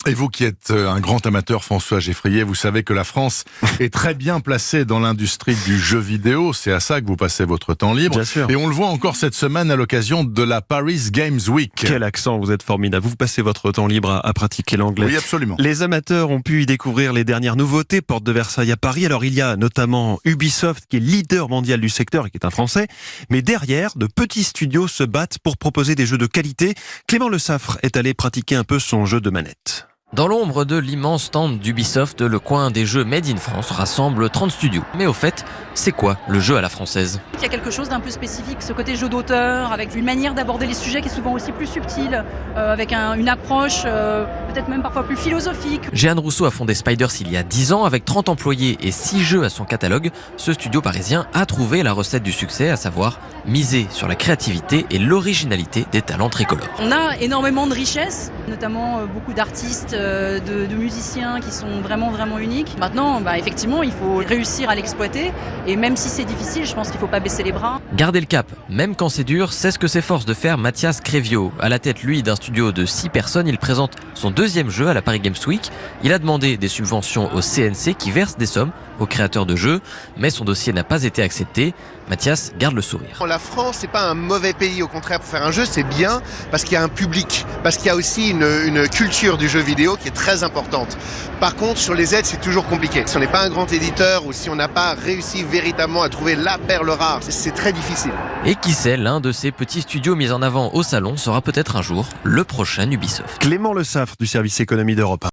Et vous qui êtes un grand amateur, François Geffrier, vous savez que la France est très bien placée dans l'industrie du jeu vidéo. C'est à ça que vous passez votre temps libre. Bien sûr. Et on le voit encore cette semaine à l'occasion de la Paris Games Week. Quel accent, vous êtes formidable. Vous passez votre temps libre à pratiquer l'anglais. Oui, absolument. Les amateurs ont pu y découvrir les dernières nouveautés, porte de Versailles à Paris. Alors il y a notamment Ubisoft qui est leader mondial du secteur et qui est un Français. Mais derrière, de petits studios se battent pour proposer des jeux de qualité. Clément Le Saffre est allé pratiquer un peu son jeu de manette. Dans l'ombre de l'immense stand d'Ubisoft, le coin des jeux Made in France rassemble 30 studios. Mais au fait, c'est quoi le jeu à la française ? Il y a quelque chose d'un peu spécifique, ce côté jeu d'auteur, avec une manière d'aborder les sujets qui est souvent aussi plus subtile, avec une approche peut-être même parfois plus philosophique. Jeanne Rousseau a fondé Spiders il y a 10 ans, avec 30 employés et 6 jeux à son catalogue. Ce studio parisien a trouvé la recette du succès, à savoir miser sur la créativité et l'originalité des talents tricolores. On a énormément de richesses, notamment beaucoup d'artistes, de musiciens qui sont vraiment uniques. Maintenant, effectivement, il faut réussir à l'exploiter et même si c'est difficile, je pense qu'il ne faut pas baisser les bras. Garder le cap, même quand c'est dur, c'est ce que s'efforce de faire Mathias Crévio. À la tête, lui, d'un studio de 6 personnes, il présente son deuxième jeu à la Paris Games Week. Il a demandé des subventions au CNC qui verse des sommes aux créateurs de jeux, mais son dossier n'a pas été accepté. Mathias garde le sourire. La France, c'est pas un mauvais pays, au contraire, pour faire un jeu, c'est bien parce qu'il y a un public, parce qu'il y a aussi une culture du jeu vidéo qui est très importante. Par contre, sur les aides, c'est toujours compliqué. Si on n'est pas un grand éditeur ou si on n'a pas réussi véritablement à trouver la perle rare, c'est très difficile. Et qui sait, l'un de ces petits studios mis en avant au salon sera peut-être un jour le prochain Ubisoft. Clément Le Saffre du service économie d'Europe 1.